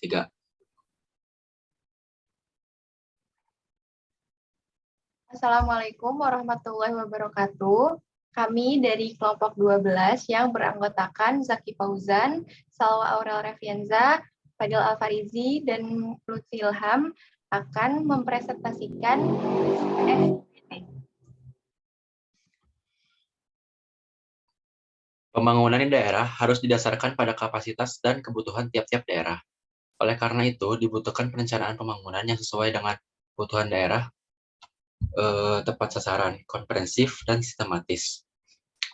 3. Assalamualaikum warahmatullahi wabarakatuh. Kami dari kelompok 12 yang beranggotakan Zaki Fauzan, Salwa Aurel Revienza, Fadil Alfarizi, dan Lutfi Ilham akan mempresentasikan SPT. Pembangunan di daerah harus didasarkan pada kapasitas dan kebutuhan tiap-tiap daerah. Oleh karena itu, dibutuhkan perencanaan pembangunan yang sesuai dengan kebutuhan daerah, tepat sasaran, komprehensif, dan sistematis.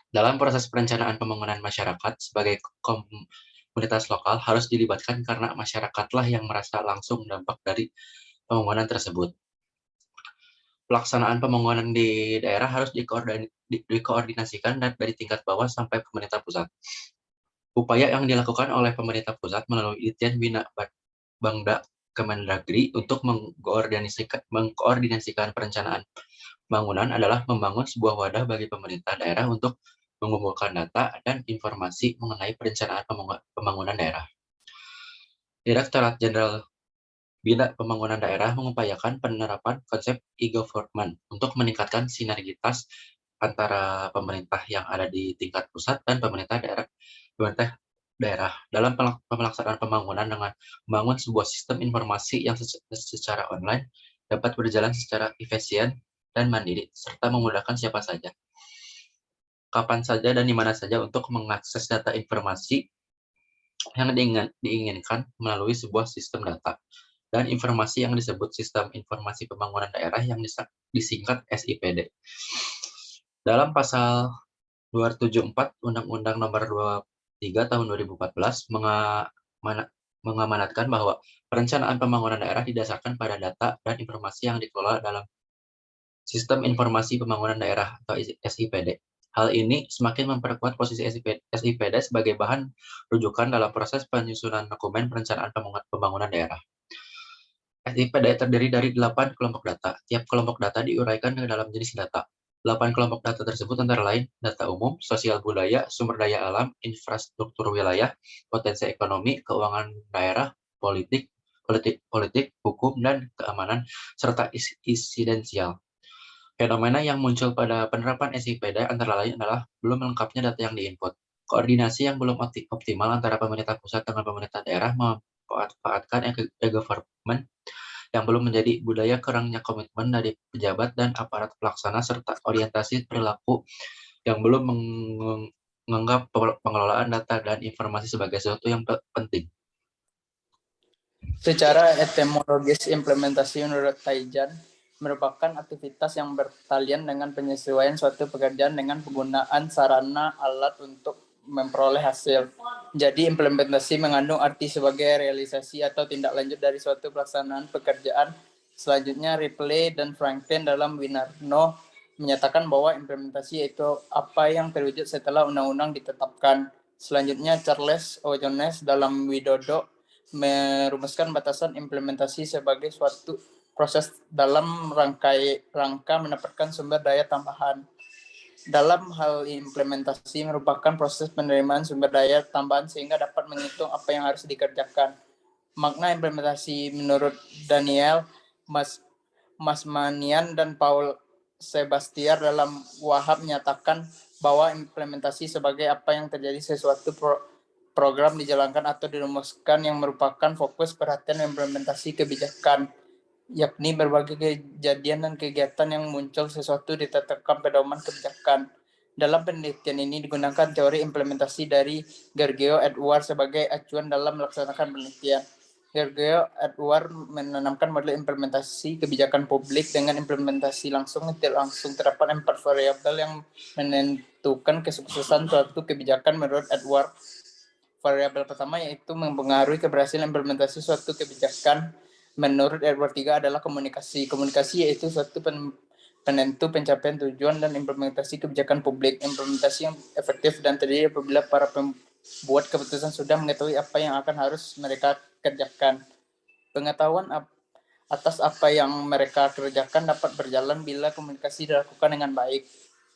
Dalam proses perencanaan pembangunan masyarakat sebagai komunitas lokal harus dilibatkan karena masyarakatlah yang merasa langsung dampak dari pembangunan tersebut. Pelaksanaan pembangunan di daerah harus dikoordinasikan dari tingkat bawah sampai pemerintah pusat. Upaya yang dilakukan oleh pemerintah pusat melalui Ditjen Bina Bangda Kemendagri untuk mengkoordinasikan perencanaan pembangunan adalah membangun sebuah wadah bagi pemerintah daerah untuk mengumpulkan data dan informasi mengenai perencanaan pembangunan daerah. Direktorat Jenderal Bina Pembangunan Daerah mengupayakan penerapan konsep e-government untuk meningkatkan sinergitas antara pemerintah yang ada di tingkat pusat dan pemerintah daerah dalam pelaksanaan pembangunan dengan membangun sebuah sistem informasi yang secara online dapat berjalan secara efisien dan mandiri, serta memudahkan siapa saja, kapan saja, dan di mana saja untuk mengakses data informasi yang diinginkan melalui sebuah sistem data dan informasi yang disebut Sistem Informasi Pembangunan Daerah yang disingkat SIPD. Dalam pasal 274 Undang-Undang Nomor 23 Tahun 2014 mengamanatkan bahwa perencanaan pembangunan daerah didasarkan pada data dan informasi yang dikelola dalam Sistem Informasi Pembangunan Daerah atau SIPD. Hal ini semakin memperkuat posisi SIPD sebagai bahan rujukan dalam proses penyusunan dokumen perencanaan pembangunan daerah. SIPD terdiri dari 8 kelompok data. Tiap kelompok data diuraikan ke dalam jenis data. 8 kelompok data tersebut antara lain data umum, sosial budaya, sumber daya alam, infrastruktur wilayah, potensi ekonomi, keuangan daerah, politik, hukum, dan keamanan, serta insidensial. Fenomena yang muncul pada penerapan SIPD antara lain adalah belum lengkapnya data yang diinput, koordinasi yang belum optimal antara pemerintah pusat dengan pemerintah daerah, memanfaatkan e-government yang belum menjadi budaya, kurangnya komitmen dari pejabat dan aparat pelaksana, serta orientasi perilaku yang belum menganggap pengelolaan data dan informasi sebagai sesuatu yang penting. Secara etimologis, implementasi menurut Taijan merupakan aktivitas yang bertalian dengan penyesuaian suatu pekerjaan dengan penggunaan sarana alat untuk memperoleh hasil. Jadi implementasi mengandung arti sebagai realisasi atau tindak lanjut dari suatu pelaksanaan pekerjaan. Selanjutnya, Ripley dan Franklin dalam Winarno menyatakan bahwa implementasi itu apa yang terwujud setelah undang-undang ditetapkan. Selanjutnya, Charles O. Jones dalam Widodo merumuskan batasan implementasi sebagai suatu proses dalam rangka mendapatkan sumber daya tambahan. Dalam hal implementasi merupakan proses penerimaan sumber daya tambahan sehingga dapat menghitung apa yang harus dikerjakan. Makna implementasi menurut Daniel Masmanian dan Paul Sebastian dalam Wahab menyatakan bahwa implementasi sebagai apa yang terjadi sesuatu program dijalankan atau dirumuskan yang merupakan fokus perhatian implementasi kebijakan, yakni berbagai kejadian dan kegiatan yang muncul sesuatu ditetapkan pedoman kebijakan. Dalam penelitian ini digunakan teori implementasi dari Gergeo Edward sebagai acuan dalam melaksanakan penelitian. Gergeo Edward menanamkan model implementasi kebijakan publik dengan implementasi langsung dan tidak langsung. Terdapat 4 variabel yang menentukan kesuksesan suatu kebijakan menurut Edward. Variabel pertama yaitu mempengaruhi keberhasilan implementasi suatu kebijakan. Menurut Edward III adalah komunikasi. Komunikasi yaitu suatu penentu pencapaian tujuan dan implementasi kebijakan publik. Implementasi yang efektif dan terjadi apabila para pembuat keputusan sudah mengetahui apa yang akan harus mereka kerjakan. Pengetahuan atas apa yang mereka kerjakan dapat berjalan bila komunikasi dilakukan dengan baik.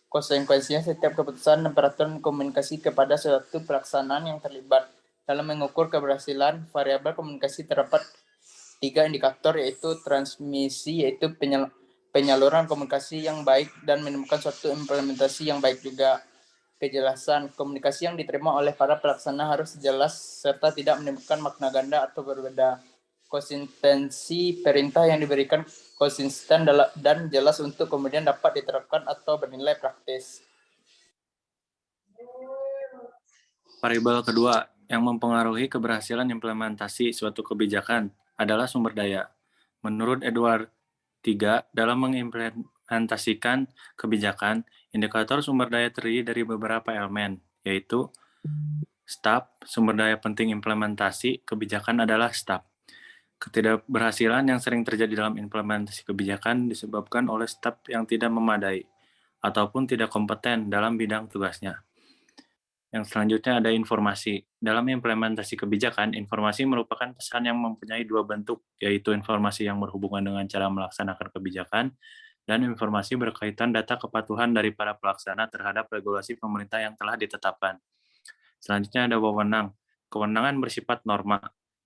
Konsekuensinya setiap keputusan dan peraturan komunikasi kepada suatu pelaksanaan yang terlibat. Dalam mengukur keberhasilan variabel komunikasi terdapat 3 indikator, yaitu transmisi, yaitu penyaluran komunikasi yang baik dan menemukan suatu implementasi yang baik juga. Kejelasan komunikasi yang diterima oleh para pelaksana harus jelas serta tidak menimbulkan makna ganda atau berbeda. Konsistensi perintah yang diberikan konsisten dan jelas untuk kemudian dapat diterapkan atau bernilai praktis. Variabel kedua yang mempengaruhi keberhasilan implementasi suatu kebijakan adalah sumber daya. Menurut Edward III, dalam mengimplementasikan kebijakan, indikator sumber daya terdiri dari beberapa elemen, yaitu STAP, sumber daya penting implementasi kebijakan adalah STAP. Ketidakberhasilan yang sering terjadi dalam implementasi kebijakan disebabkan oleh staf yang tidak memadai ataupun tidak kompeten dalam bidang tugasnya. Yang selanjutnya ada informasi. Dalam implementasi kebijakan, informasi merupakan pesan yang mempunyai dua bentuk, yaitu informasi yang berhubungan dengan cara melaksanakan kebijakan dan informasi berkaitan data kepatuhan dari para pelaksana terhadap regulasi pemerintah yang telah ditetapkan. Selanjutnya ada wewenang. Kewenangan bersifat norma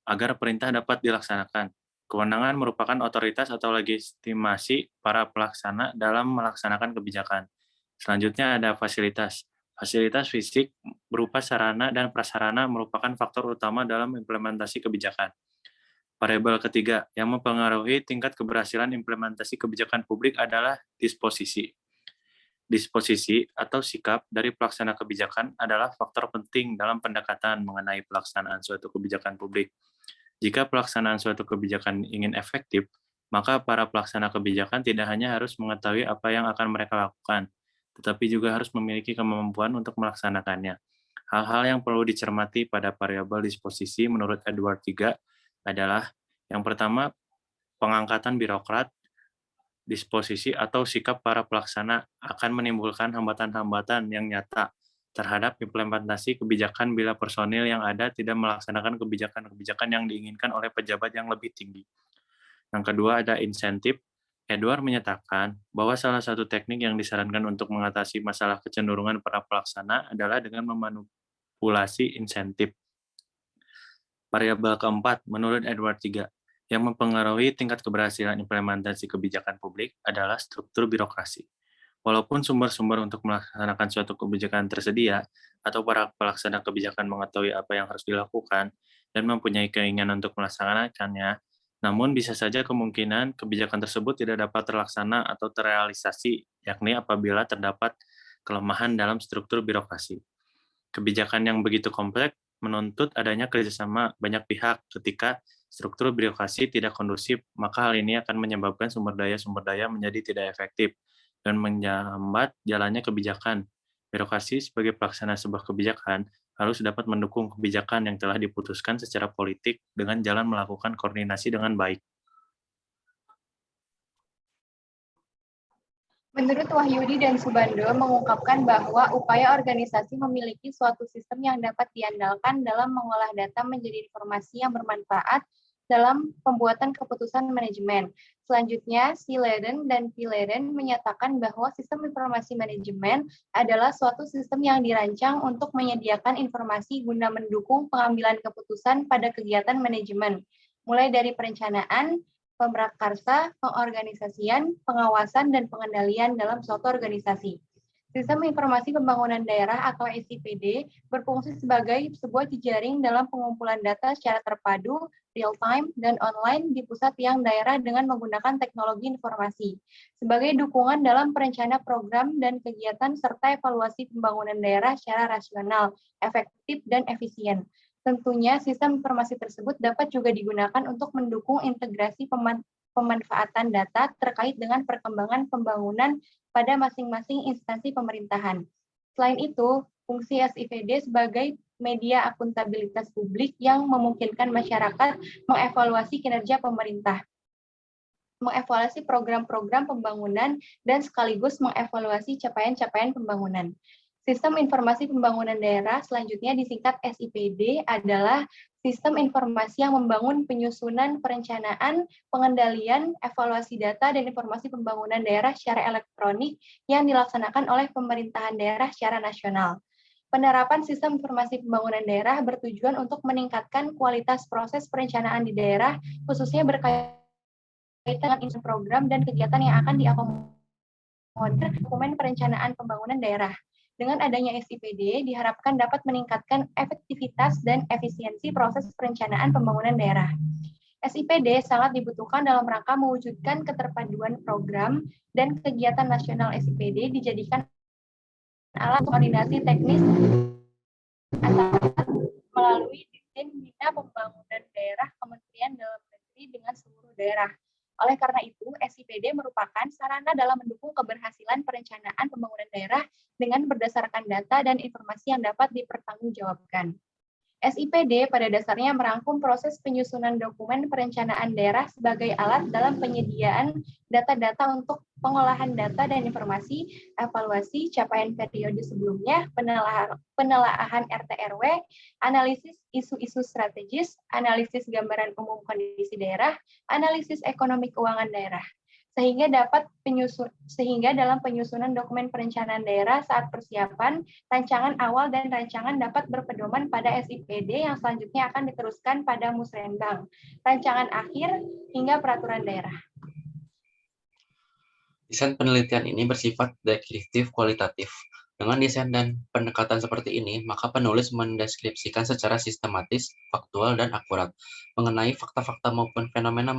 agar perintah dapat dilaksanakan. Kewenangan merupakan otoritas atau legitimasi para pelaksana dalam melaksanakan kebijakan. Selanjutnya ada fasilitas. Fasilitas fisik berupa sarana dan prasarana merupakan faktor utama dalam implementasi kebijakan. Variabel ketiga yang mempengaruhi tingkat keberhasilan implementasi kebijakan publik adalah disposisi. Disposisi atau sikap dari pelaksana kebijakan adalah faktor penting dalam pendekatan mengenai pelaksanaan suatu kebijakan publik. Jika pelaksanaan suatu kebijakan ingin efektif, maka para pelaksana kebijakan tidak hanya harus mengetahui apa yang akan mereka lakukan, tetapi juga harus memiliki kemampuan untuk melaksanakannya. Hal-hal yang perlu dicermati pada variabel disposisi menurut Edward III adalah yang pertama, pengangkatan birokrat. Disposisi atau sikap para pelaksana akan menimbulkan hambatan-hambatan yang nyata terhadap implementasi kebijakan bila personil yang ada tidak melaksanakan kebijakan-kebijakan yang diinginkan oleh pejabat yang lebih tinggi. Yang kedua ada insentif. Edward menyatakan bahwa salah satu teknik yang disarankan untuk mengatasi masalah kecenderungan para pelaksana adalah dengan memanipulasi insentif. Variabel keempat, menurut Edward III, yang mempengaruhi tingkat keberhasilan implementasi kebijakan publik adalah struktur birokrasi. Walaupun sumber-sumber untuk melaksanakan suatu kebijakan tersedia, atau para pelaksana kebijakan mengetahui apa yang harus dilakukan dan mempunyai keinginan untuk melaksanakannya, namun bisa saja kemungkinan kebijakan tersebut tidak dapat terlaksana atau terrealisasi, yakni apabila terdapat kelemahan dalam struktur birokrasi. Kebijakan yang begitu kompleks menuntut adanya kerjasama banyak pihak. Ketika struktur birokrasi tidak kondusif, maka hal ini akan menyebabkan sumber daya menjadi tidak efektif dan menyambat jalannya kebijakan. Birokrasi sebagai pelaksana sebuah kebijakan harus dapat mendukung kebijakan yang telah diputuskan secara politik dengan jalan melakukan koordinasi dengan baik. Menurut Wahyudi dan Subando mengungkapkan bahwa upaya organisasi memiliki suatu sistem yang dapat diandalkan dalam mengolah data menjadi informasi yang bermanfaat dalam pembuatan keputusan manajemen. Selanjutnya, Sileden dan Pileden menyatakan bahwa sistem informasi manajemen adalah suatu sistem yang dirancang untuk menyediakan informasi guna mendukung pengambilan keputusan pada kegiatan manajemen, mulai dari perencanaan, pemrakarsa, pengorganisasian, pengawasan, dan pengendalian dalam suatu organisasi. Sistem Informasi Pembangunan Daerah atau SIPD berfungsi sebagai sebuah jejaring dalam pengumpulan data secara terpadu, real-time, dan online di pusat yang daerah dengan menggunakan teknologi informasi. Sebagai dukungan dalam perencana program dan kegiatan serta evaluasi pembangunan daerah secara rasional, efektif, dan efisien. Tentunya sistem informasi tersebut dapat juga digunakan untuk mendukung integrasi pemanfaatan data terkait dengan perkembangan pembangunan pada masing-masing instansi pemerintahan. Selain itu, fungsi SIPD sebagai media akuntabilitas publik yang memungkinkan masyarakat mengevaluasi kinerja pemerintah, mengevaluasi program-program pembangunan, dan sekaligus mengevaluasi capaian-capaian pembangunan. Sistem Informasi Pembangunan Daerah selanjutnya disingkat SIPD adalah sistem informasi yang membangun penyusunan, perencanaan, pengendalian, evaluasi data, dan informasi pembangunan daerah secara elektronik yang dilaksanakan oleh pemerintahan daerah secara nasional. Penerapan sistem informasi pembangunan daerah bertujuan untuk meningkatkan kualitas proses perencanaan di daerah, khususnya berkaitan dengan program dan kegiatan yang akan diakomodir dokumen perencanaan pembangunan daerah. Dengan adanya SIPD, diharapkan dapat meningkatkan efektivitas dan efisiensi proses perencanaan pembangunan daerah. SIPD sangat dibutuhkan dalam rangka mewujudkan keterpaduan program dan kegiatan nasional. SIPD dijadikan alat koordinasi teknis melalui Dirjen Bina Pembangunan Daerah Kementerian Dalam Negeri dengan seluruh daerah. Oleh karena itu, SIPD merupakan sarana dalam mendukung keberhasilan perencanaan pembangunan daerah dengan berdasarkan data dan informasi yang dapat dipertanggungjawabkan. SIPD pada dasarnya merangkum proses penyusunan dokumen perencanaan daerah sebagai alat dalam penyediaan data-data untuk pengolahan data dan informasi, evaluasi capaian periode sebelumnya, penelaahan RT/RW, analisis isu-isu strategis, analisis gambaran umum kondisi daerah, analisis ekonomi keuangan daerah. Sehingga dalam penyusunan dokumen perencanaan daerah saat persiapan, rancangan awal dan rancangan dapat berpedoman pada SIPD yang selanjutnya akan diteruskan pada Musrenbang, rancangan akhir hingga peraturan daerah. Desain penelitian ini bersifat deskriptif kualitatif. Dengan desain dan pendekatan seperti ini, maka penulis mendeskripsikan secara sistematis, faktual, dan akurat mengenai fakta-fakta maupun fenomena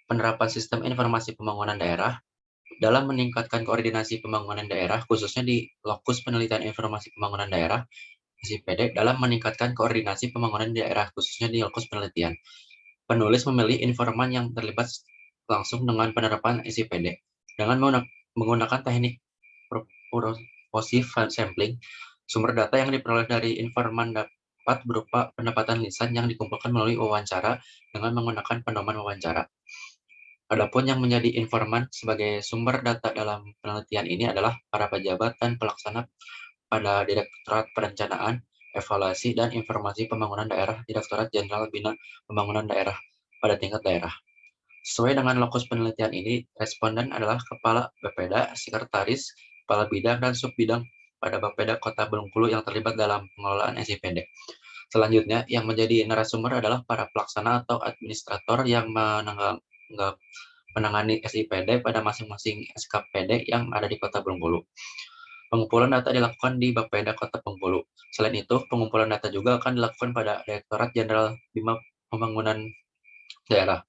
penerapan sistem informasi pembangunan daerah dalam meningkatkan koordinasi pembangunan daerah, khususnya di lokus penelitian informasi pembangunan daerah, SIPD, dalam meningkatkan koordinasi pembangunan daerah, khususnya di lokus penelitian. Penulis memilih informan yang terlibat langsung dengan penerapan SIPD. Dengan menggunakan teknik proporsive sampling, sumber data yang diperoleh dari informan dapat berupa pendapatan lisan yang dikumpulkan melalui wawancara dengan menggunakan pedoman wawancara. Adapun yang menjadi informan sebagai sumber data dalam penelitian ini adalah para pejabat dan pelaksana pada Direktorat Perencanaan, Evaluasi, dan Informasi Pembangunan Daerah, Direktorat Jenderal Bina Pembangunan Daerah pada tingkat daerah. Sesuai dengan lokus penelitian ini, responden adalah Kepala Bapeda, Sekretaris, Kepala Bidang, dan Subbidang pada Bapeda Kota Bengkulu yang terlibat dalam pengelolaan SIPD. Selanjutnya, yang menjadi narasumber adalah para pelaksana atau administrator yang menangani SIPD pada masing-masing SKPD yang ada di Kota Bengkulu. Pengumpulan data dilakukan di Bapeda Kota Bengkulu. Selain itu, pengumpulan data juga akan dilakukan pada Direktorat Jenderal Bina Pembangunan Daerah.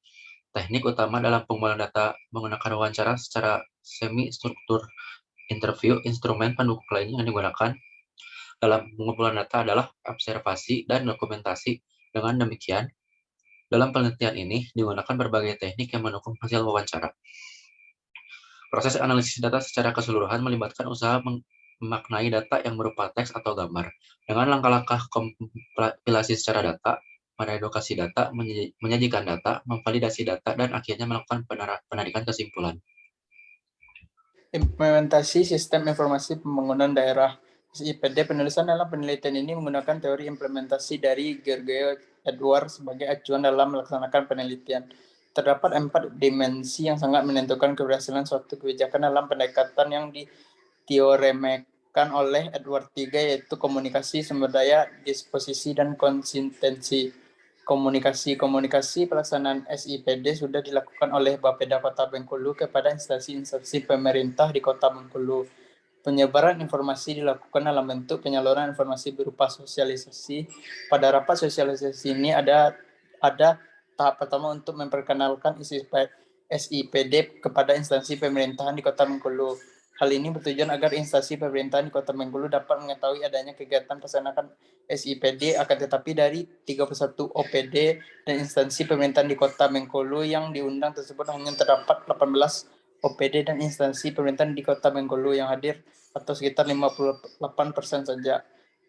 Teknik utama dalam pengumpulan data menggunakan wawancara secara semi-struktur, interview, instrumen pendukung lainnya yang digunakan dalam pengumpulan data adalah observasi dan dokumentasi. Dengan demikian, dalam penelitian ini digunakan berbagai teknik yang mendukung hasil wawancara. Proses analisis data secara keseluruhan melibatkan usaha memaknai data yang berupa teks atau gambar. Dengan langkah-langkah kompilasi secara data, meredukasi data, menyajikan data, memvalidasi data, dan akhirnya melakukan penarikan kesimpulan. Implementasi sistem informasi pembangunan daerah SIPD. Penulisan dalam penelitian ini menggunakan teori implementasi dari George Edward sebagai acuan dalam melaksanakan penelitian. Terdapat 4 dimensi yang sangat menentukan keberhasilan suatu kebijakan dalam pendekatan yang diteoremakan oleh Edward III, yaitu komunikasi, sumber daya, disposisi, dan konsistensi. Komunikasi pelaksanaan SIPD sudah dilakukan oleh Bapeda Kota Bengkulu kepada instansi-instansi pemerintah di Kota Bengkulu. Penyebaran informasi dilakukan dalam bentuk penyaluran informasi berupa sosialisasi. Pada rapat sosialisasi ini ada tahap pertama untuk memperkenalkan SIPD kepada instansi pemerintahan di Kota Bengkulu. Hal ini bertujuan agar instansi pemerintahan di Kota Bengkulu dapat mengetahui adanya kegiatan pelaksanaan SIPD, akan tetapi dari 31 OPD dan instansi pemerintahan di Kota Bengkulu yang diundang tersebut hanya terdapat 18 OPD dan instansi pemerintahan di Kota Bengkulu yang hadir atau sekitar 58% saja.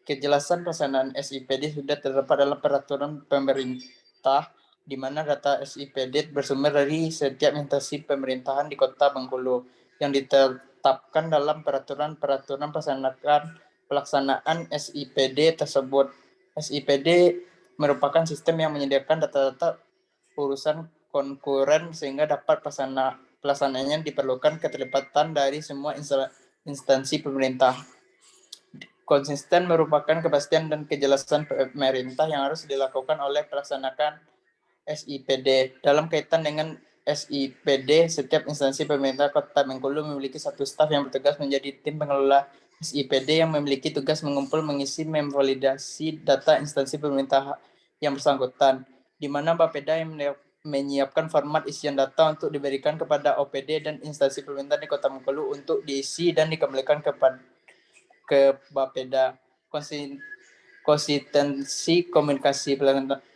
Kejelasan pelaksanaan SIPD sudah terdapat dalam peraturan pemerintah di mana data SIPD bersumber dari setiap instansi pemerintahan di Kota Bengkulu yang ditetapkan dalam peraturan pelaksanaan SIPD tersebut. SIPD merupakan sistem yang menyediakan data-data urusan konkuren sehingga dapat pelaksanaannya diperlukan keterlibatan dari semua instansi pemerintah. konsisten merupakan kepastian dan kejelasan pemerintah yang harus dilakukan oleh pelaksanakan SIPD. Dalam kaitan dengan SIPD, setiap instansi pemerintah Kota Bengkulu memiliki satu staf yang bertugas menjadi tim pengelola SIPD yang memiliki tugas mengumpul, mengisi, memvalidasi data instansi pemerintah yang bersangkutan, di mana Bapeda yang menyiapkan format isian data untuk diberikan kepada OPD dan instansi pemerintah di Kota Bengkulu untuk diisi dan dikembalikan ke Bapeda. Konsistensi komunikasi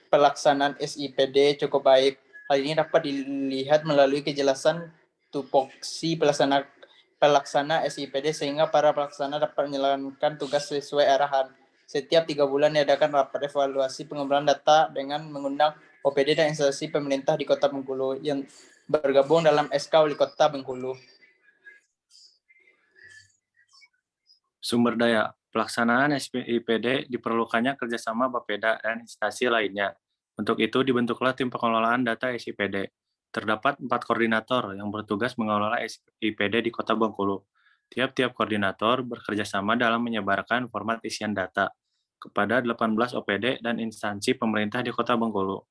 pelaksanaan SIPD cukup baik. Hal ini dapat dilihat melalui kejelasan tupoksi pelaksana SIPD sehingga para pelaksana dapat menjalankan tugas sesuai arahan. Setiap 3 bulan diadakan rapat evaluasi pengumpulan data dengan mengundang OPD dan instansi pemerintah di Kota Bengkulu yang bergabung dalam SK Wali Kota Bengkulu. Sumber daya. Pelaksanaan SIPD diperlukannya kerjasama Bapeda dan instansi lainnya. Untuk itu dibentuklah tim pengelolaan data SIPD. Terdapat 4 koordinator yang bertugas mengelola SIPD di Kota Bengkulu. Tiap-tiap koordinator bekerjasama dalam menyebarkan format isian data kepada 18 OPD dan instansi pemerintah di Kota Bengkulu.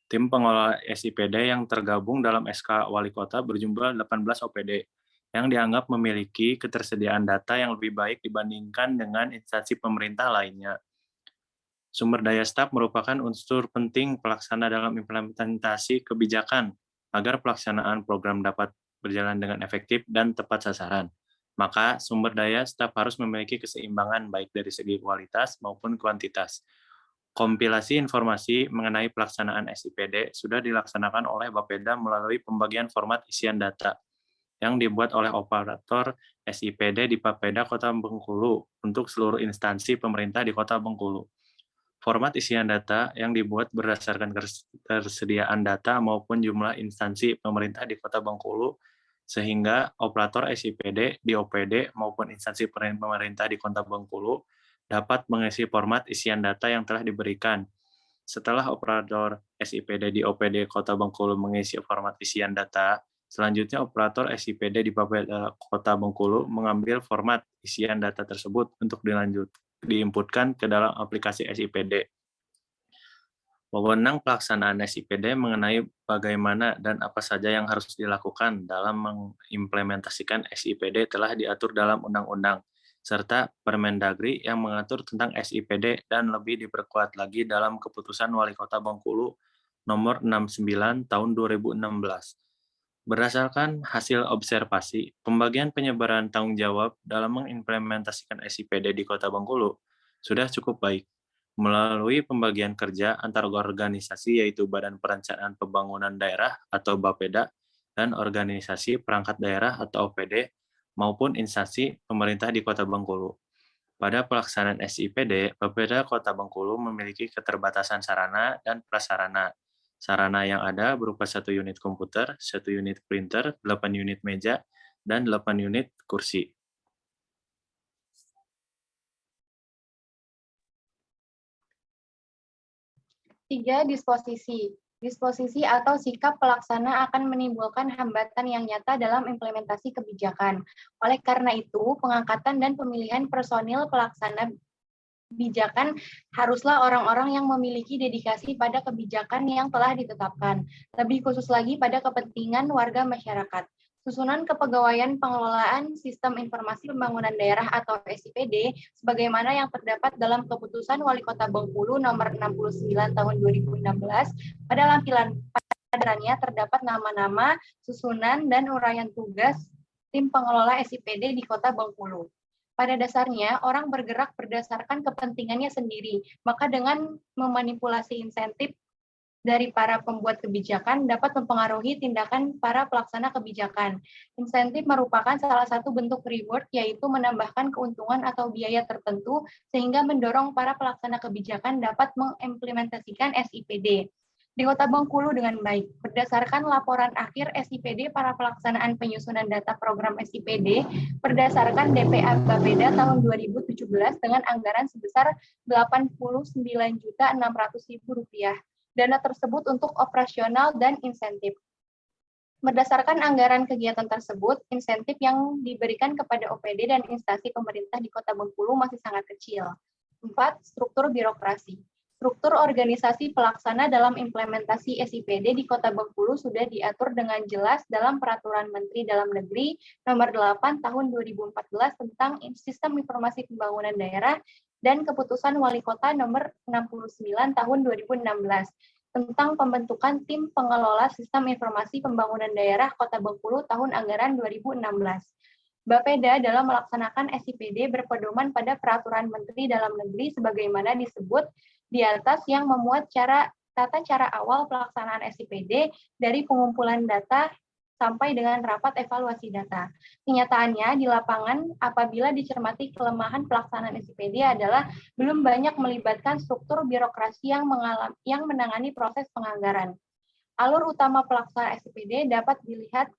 Tim pengelola SIPD yang tergabung dalam SK Wali Kota berjumlah 18 OPD yang dianggap memiliki ketersediaan data yang lebih baik dibandingkan dengan instansi pemerintah lainnya. Sumber daya staf merupakan unsur penting pelaksana dalam implementasi kebijakan agar pelaksanaan program dapat berjalan dengan efektif dan tepat sasaran. Maka sumber daya staf harus memiliki keseimbangan baik dari segi kualitas maupun kuantitas. Kompilasi informasi mengenai pelaksanaan SIPD sudah dilaksanakan oleh Bapeda melalui pembagian format isian data yang dibuat oleh operator SIPD di Bapeda Kota Bengkulu untuk seluruh instansi pemerintah di Kota Bengkulu. Format isian data yang dibuat berdasarkan ketersediaan data maupun jumlah instansi pemerintah di Kota Bengkulu, sehingga operator SIPD di OPD maupun instansi pemerintah di Kota Bengkulu dapat mengisi format isian data yang telah diberikan. Setelah operator SIPD di OPD Kota Bengkulu mengisi format isian data, selanjutnya operator SIPD di Bapeda Kota Bengkulu mengambil format isian data tersebut untuk diinputkan ke dalam aplikasi SIPD. Wewenang pelaksanaan SIPD mengenai bagaimana dan apa saja yang harus dilakukan dalam mengimplementasikan SIPD telah diatur dalam undang-undang, serta Permendagri yang mengatur tentang SIPD dan lebih diperkuat lagi dalam Keputusan Wali Kota Bengkulu Nomor 69 Tahun 2016. Berdasarkan hasil observasi, pembagian penyebaran tanggung jawab dalam mengimplementasikan SIPD di Kota Bengkulu sudah cukup baik melalui pembagian kerja antar organisasi yaitu Badan Perencanaan Pembangunan Daerah atau Bapeda dan organisasi perangkat daerah atau OPD maupun instansi pemerintah di Kota Bengkulu. Pada pelaksanaan SIPD, Bapeda Kota Bengkulu memiliki keterbatasan sarana dan prasarana. Sarana yang ada berupa 1 unit komputer, 1 unit printer, 8 unit meja, dan 8 unit kursi. Tiga, disposisi. Disposisi atau sikap pelaksana akan menimbulkan hambatan yang nyata dalam implementasi kebijakan. Oleh karena itu, pengangkatan dan pemilihan personil pelaksana kebijakan haruslah orang-orang yang memiliki dedikasi pada kebijakan yang telah ditetapkan, lebih khusus lagi pada kepentingan warga masyarakat. Susunan Kepegawaian Pengelolaan Sistem Informasi Pembangunan Daerah atau SIPD, sebagaimana yang terdapat dalam Keputusan Wali Kota Bengkulu Nomor 69 Tahun 2016, pada lampiran padannya terdapat nama-nama, susunan, dan uraian tugas tim pengelola SIPD di Kota Bengkulu. Pada dasarnya, orang bergerak berdasarkan kepentingannya sendiri, maka dengan memanipulasi insentif dari para pembuat kebijakan dapat mempengaruhi tindakan para pelaksana kebijakan. Insentif merupakan salah satu bentuk reward, yaitu menambahkan keuntungan atau biaya tertentu, sehingga mendorong para pelaksana kebijakan dapat mengimplementasikan SIPD di Kota Bengkulu dengan baik. Berdasarkan laporan akhir SIPD para pelaksanaan penyusunan data program SIPD berdasarkan DPA Bapeda tahun 2017 dengan anggaran sebesar Rp89.600.000. Dana tersebut untuk operasional dan insentif. Berdasarkan anggaran kegiatan tersebut, insentif yang diberikan kepada OPD dan instansi pemerintah di Kota Bengkulu masih sangat kecil. 4. Struktur birokrasi. Struktur organisasi pelaksana dalam implementasi SIPD di Kota Bengkulu sudah diatur dengan jelas dalam Peraturan Menteri Dalam Negeri Nomor 8 Tahun 2014 tentang Sistem Informasi Pembangunan Daerah dan Keputusan Wali Kota Nomor 69 Tahun 2016 tentang pembentukan tim pengelola Sistem Informasi Pembangunan Daerah Kota Bengkulu tahun anggaran 2016. Bapeda dalam melaksanakan SIPD berpedoman pada Peraturan Menteri Dalam Negeri sebagaimana disebut di atas yang memuat tata cara awal pelaksanaan SIPD dari pengumpulan data sampai dengan rapat evaluasi data. Kenyataannya di lapangan apabila dicermati kelemahan pelaksanaan SIPD adalah belum banyak melibatkan struktur birokrasi yang menangani proses penganggaran. Alur utama pelaksanaan SIPD dapat dilihat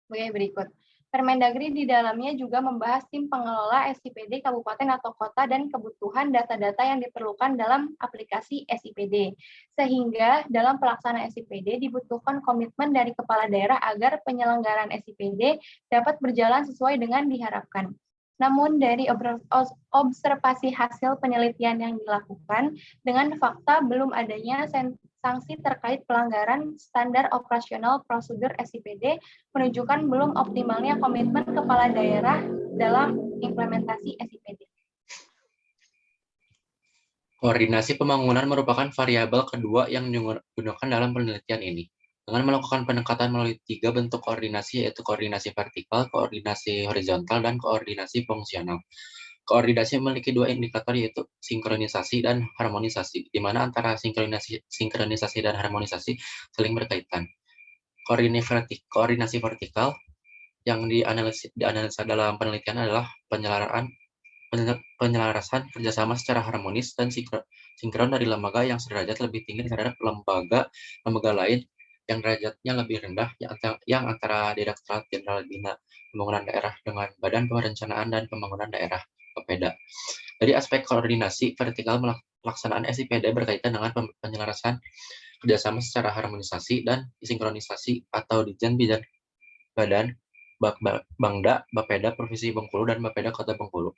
sebagai berikut. Permendagri di dalamnya juga membahas tim pengelola SIPD kabupaten atau kota dan kebutuhan data-data yang diperlukan dalam aplikasi SIPD. Sehingga dalam pelaksanaan SIPD dibutuhkan komitmen dari kepala daerah agar penyelenggaraan SIPD dapat berjalan sesuai dengan diharapkan. Namun dari observasi hasil penelitian yang dilakukan, dengan fakta belum adanya sanksi terkait pelanggaran standar operasional prosedur SIPD menunjukkan belum optimalnya komitmen kepala daerah dalam implementasi SIPD. Koordinasi pembangunan merupakan variabel kedua yang digunakan dalam penelitian ini. Dengan melakukan pendekatan melalui 3 bentuk koordinasi, yaitu koordinasi vertikal, koordinasi horizontal, dan koordinasi fungsional. Koordinasi memiliki 2 indikator, yaitu sinkronisasi dan harmonisasi, di mana antara sinkronisasi dan harmonisasi saling berkaitan. Koordinasi vertikal yang dianalisa dalam penelitian adalah penyelarasan kerjasama secara harmonis dan sinkron dari lembaga yang sederajat lebih tinggi terhadap lembaga lain yang derajatnya lebih rendah, yang antara Direktorat Jenderal Bina Pembangunan Daerah dengan Badan Perencanaan dan Pembangunan Daerah (Bapeda). Dari aspek koordinasi vertikal, pelaksanaan SIPD berkaitan dengan penyelarasan kerjasama secara harmonisasi dan sinkronisasi atau Ditjen Bidang Badan, Bangda, Bapeda Provinsi Bengkulu, dan Bapeda Kota Bengkulu.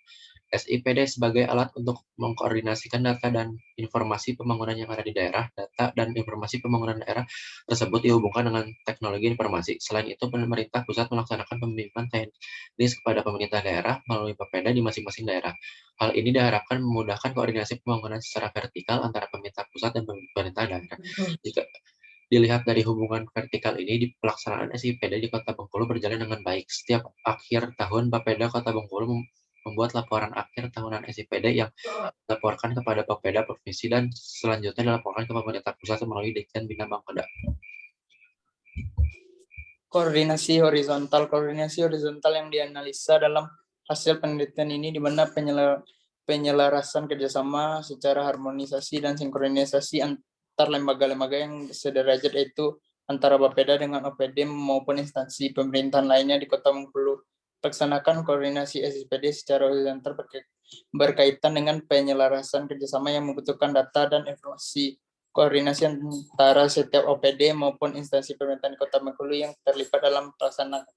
SIPD sebagai alat untuk mengkoordinasikan data dan informasi pembangunan yang ada di daerah. Data dan informasi pembangunan daerah tersebut dihubungkan dengan teknologi informasi. Selain itu, pemerintah pusat melaksanakan pembimbingan teknis kepada pemerintah daerah melalui Bapeda di masing-masing daerah. Hal ini diharapkan memudahkan koordinasi pembangunan secara vertikal antara pemerintah pusat dan pemerintah daerah. Jika dilihat dari hubungan vertikal ini, di pelaksanaan SIPD di Kota Bengkulu berjalan dengan baik. Setiap akhir tahun, Bapeda Kota Bengkulu membuat laporan akhir tahunan SIPD yang dilaporkan kepada Bapeda Provinsi dan selanjutnya dilaporkan ke pemerintah pusat melalui Ditjen Bina Bangda. Koordinasi horizontal yang dianalisa dalam hasil penelitian ini di mana penyelarasan kerjasama secara harmonisasi dan sinkronisasi antar lembaga-lembaga yang sederajat, yaitu antara Bapeda dengan OPD maupun instansi pemerintahan lainnya di Kota Bengkulu. Pelaksanaan koordinasi SIPD secara horizontal berkaitan dengan penyelarasan kerjasama yang membutuhkan data dan informasi. Koordinasi antara setiap OPD maupun instansi pemerintahan Kota Bengkulu yang terlibat dalam pelaksanaan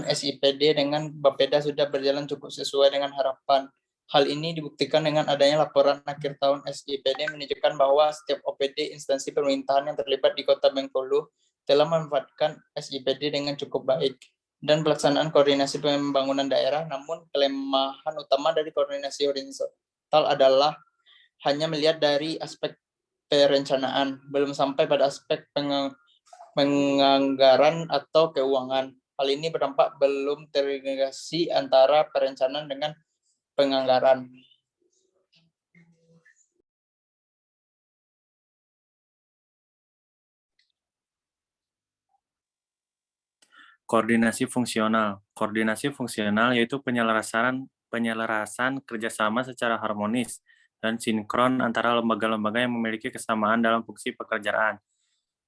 SIPD dengan Bapeda sudah berjalan cukup sesuai dengan harapan. Hal ini dibuktikan dengan adanya laporan akhir tahun SIPD menunjukkan bahwa setiap OPD instansi pemerintahan yang terlibat di Kota Bengkulu telah memanfaatkan SIPD dengan cukup baik dan pelaksanaan koordinasi pembangunan daerah. Namun kelemahan utama dari koordinasi horizontal adalah hanya melihat dari aspek perencanaan, belum sampai pada aspek penganggaran atau keuangan. Hal ini berdampak belum terintegrasi antara perencanaan dengan penganggaran. Koordinasi fungsional yaitu penyelarasan kerjasama secara harmonis dan sinkron antara lembaga-lembaga yang memiliki kesamaan dalam fungsi pekerjaan.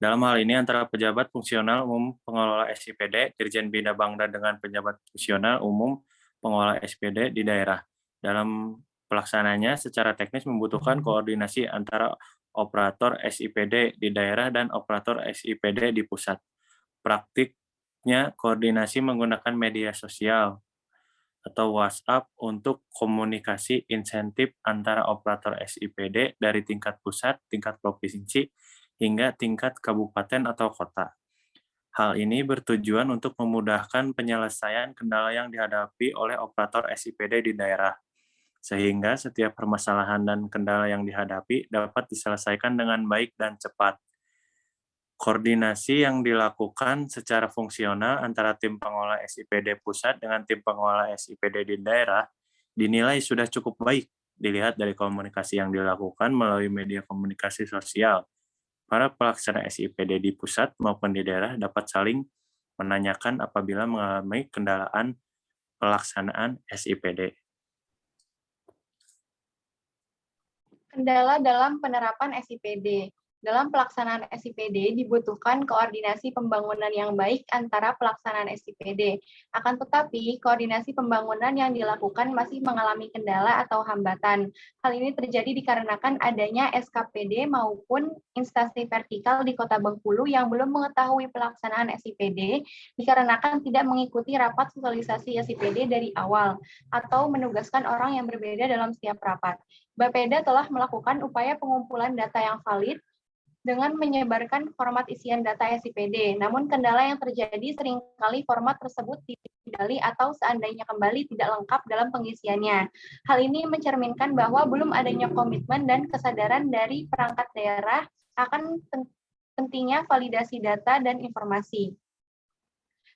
Dalam hal ini antara pejabat fungsional umum pengelola SIPD, Dirjen Bina Bangda dengan pejabat fungsional umum pengelola SIPD di daerah. Dalam pelaksanaannya secara teknis membutuhkan koordinasi antara operator SIPD di daerah dan operator SIPD di pusat. Praktiknya koordinasi menggunakan media sosial atau WhatsApp untuk komunikasi insentif antara operator SIPD dari tingkat pusat, tingkat provinsi, hingga tingkat kabupaten atau kota. Hal ini bertujuan untuk memudahkan penyelesaian kendala yang dihadapi oleh operator SIPD di daerah, sehingga setiap permasalahan dan kendala yang dihadapi dapat diselesaikan dengan baik dan cepat. Koordinasi yang dilakukan secara fungsional antara tim pengelola SIPD pusat dengan tim pengelola SIPD di daerah dinilai sudah cukup baik dilihat dari komunikasi yang dilakukan melalui media komunikasi sosial. Para pelaksana SIPD di pusat maupun di daerah dapat saling menanyakan apabila mengalami kendaraan pelaksanaan SIPD. Kendala dalam penerapan SIPD. Dalam pelaksanaan SIPD dibutuhkan koordinasi pembangunan yang baik antara pelaksanaan SIPD. Akan tetapi, koordinasi pembangunan yang dilakukan masih mengalami kendala atau hambatan. Hal ini terjadi dikarenakan adanya SKPD maupun instansi vertikal di Kota Bengkulu yang belum mengetahui pelaksanaan SIPD dikarenakan tidak mengikuti rapat sosialisasi SIPD dari awal atau menugaskan orang yang berbeda dalam setiap rapat. Bapeda telah melakukan upaya pengumpulan data yang valid dengan menyebarkan format isian data SIPD. Namun kendala yang terjadi seringkali format tersebut tidak kembali atau seandainya kembali tidak lengkap dalam pengisiannya. Hal ini mencerminkan bahwa belum adanya komitmen dan kesadaran dari perangkat daerah akan pentingnya validasi data dan informasi.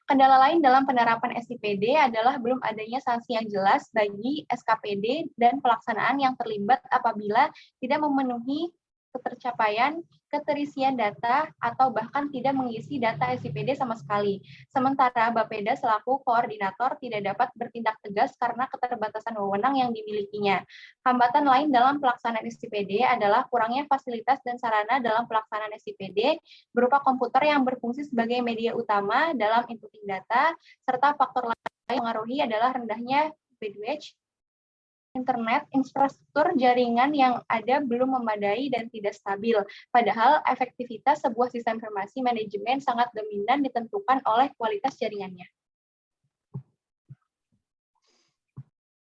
Kendala lain dalam penerapan SIPD adalah belum adanya sanksi yang jelas bagi SKPD dan pelaksanaan yang terlibat apabila tidak memenuhi ketercapaian, keterisian data, atau bahkan tidak mengisi data SIPD sama sekali. Sementara Bapeda selaku koordinator tidak dapat bertindak tegas karena keterbatasan wewenang yang dimilikinya. Hambatan lain dalam pelaksanaan SIPD adalah kurangnya fasilitas dan sarana dalam pelaksanaan SIPD berupa komputer yang berfungsi sebagai media utama dalam inputting data, serta faktor lain yang mengaruhi adalah rendahnya bandwidth internet, infrastruktur jaringan yang ada belum memadai dan tidak stabil. Padahal efektivitas sebuah sistem informasi manajemen sangat dominan ditentukan oleh kualitas jaringannya.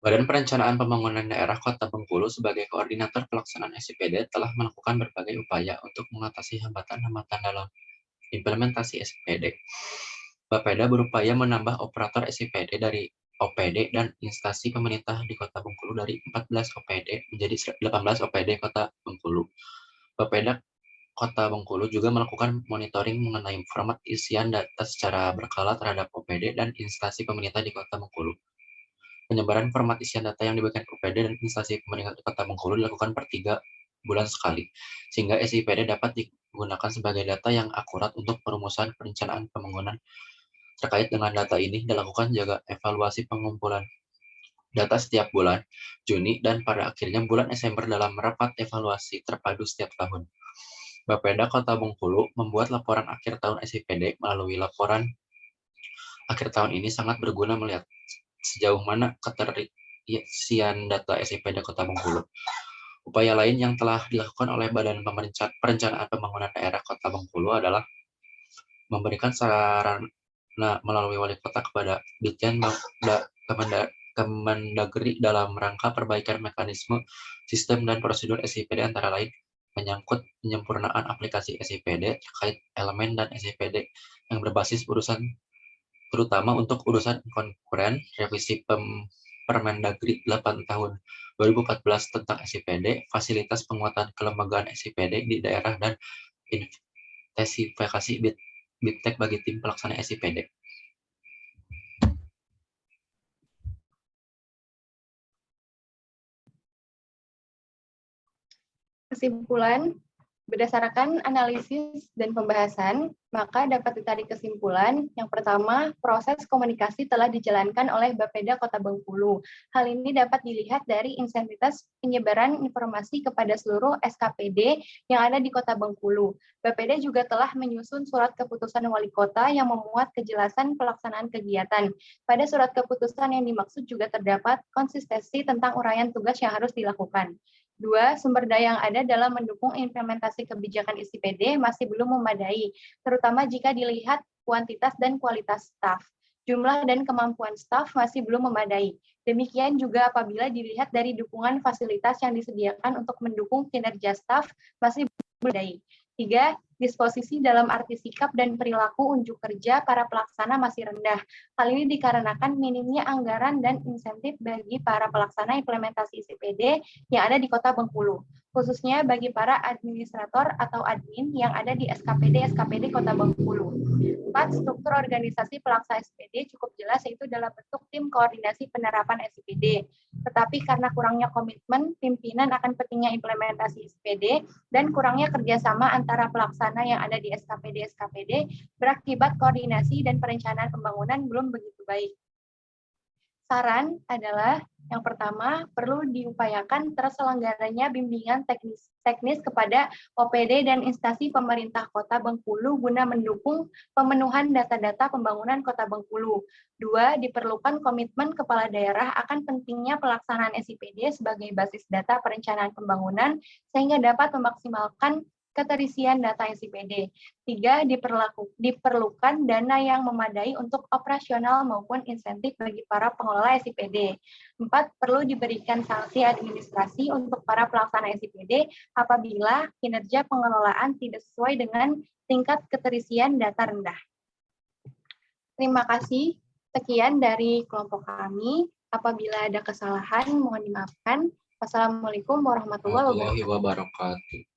Badan Perencanaan Pembangunan Daerah Kota Bengkulu sebagai koordinator pelaksanaan SIPD telah melakukan berbagai upaya untuk mengatasi hambatan-hambatan dalam implementasi SIPD. Bapeda berupaya menambah operator SIPD dari OPD dan instansi pemerintah di Kota Bengkulu dari 14 OPD menjadi 18 OPD Kota Bengkulu. Bapeda Kota Bengkulu juga melakukan monitoring mengenai format isian data secara berkala terhadap OPD dan instansi pemerintah di Kota Bengkulu. Penyebaran format isian data yang diberikan OPD dan instansi pemerintah di Kota Bengkulu dilakukan per 3 bulan sekali, sehingga SIPD dapat digunakan sebagai data yang akurat untuk perumusan perencanaan pembangunan. Terkait dengan data ini, dilakukan juga evaluasi pengumpulan data setiap bulan Juni dan pada akhirnya bulan Desember dalam rapat evaluasi terpadu setiap tahun. Bapeda Kota Bengkulu membuat laporan akhir tahun SIPD. Melalui laporan akhir tahun ini sangat berguna melihat sejauh mana keterisian data SIPD Kota Bengkulu. Upaya lain yang telah dilakukan oleh Badan Perencanaan Pembangunan Daerah Kota Bengkulu adalah memberikan saran melalui wali kota kepada Ditjen Kemendagri dalam rangka perbaikan mekanisme, sistem, dan prosedur SIPD antara lain menyangkut penyempurnaan aplikasi SIPD terkait elemen dan SIPD yang berbasis urusan terutama untuk urusan konkuren, revisi Permendagri 8 tahun 2014 tentang SIPD, fasilitas penguatan kelembagaan SIPD di daerah, dan intensifikasi BIPTEK bagi tim pelaksana SIPD. Kesimpulan, berdasarkan analisis dan pembahasan, maka dapat ditarik kesimpulan. Yang pertama, proses komunikasi telah dijalankan oleh Bapeda Kota Bengkulu. Hal ini dapat dilihat dari intensitas penyebaran informasi kepada seluruh SKPD yang ada di Kota Bengkulu. Bapeda juga telah menyusun surat keputusan wali kota yang memuat kejelasan pelaksanaan kegiatan. Pada surat keputusan yang dimaksud juga terdapat konsistensi tentang uraian tugas yang harus dilakukan. 2. Sumber daya yang ada dalam mendukung implementasi kebijakan SIPD masih belum memadai, terutama jika dilihat kuantitas dan kualitas staf. Jumlah dan kemampuan staf masih belum memadai. Demikian juga apabila dilihat dari dukungan fasilitas yang disediakan untuk mendukung kinerja staf masih belum memadai. 3. Disposisi dalam arti sikap dan perilaku unjuk kerja para pelaksana masih rendah. Hal ini dikarenakan minimnya anggaran dan insentif bagi para pelaksana implementasi ICPD yang ada di Kota Bengkulu, khususnya bagi para administrator atau admin yang ada di SKPD Kota Bengkulu. 4. Struktur organisasi pelaksana SPD cukup jelas, yaitu dalam bentuk tim koordinasi penerapan SPD. Tetapi karena kurangnya komitmen pimpinan akan pentingnya implementasi SPD dan kurangnya kerjasama antara pelaksana yang ada di SKPD berakibat koordinasi dan perencanaan pembangunan belum begitu baik. Saran adalah yang pertama, perlu diupayakan terselenggaranya bimbingan teknis kepada OPD dan instansi pemerintah Kota Bengkulu guna mendukung pemenuhan data-data pembangunan Kota Bengkulu. 2. Diperlukan komitmen kepala daerah akan pentingnya pelaksanaan SIPD sebagai basis data perencanaan pembangunan sehingga dapat memaksimalkan keterisian data SIPD. 3. Diperlukan dana yang memadai untuk operasional maupun insentif bagi para pengelola SIPD. 4. Perlu diberikan sanksi administrasi untuk para pelaksana SIPD apabila kinerja pengelolaan tidak sesuai dengan tingkat keterisian data rendah. Terima kasih. Sekian dari kelompok kami. Apabila ada kesalahan, mohon dimaafkan. Wassalamualaikum warahmatullahi wabarakatuh.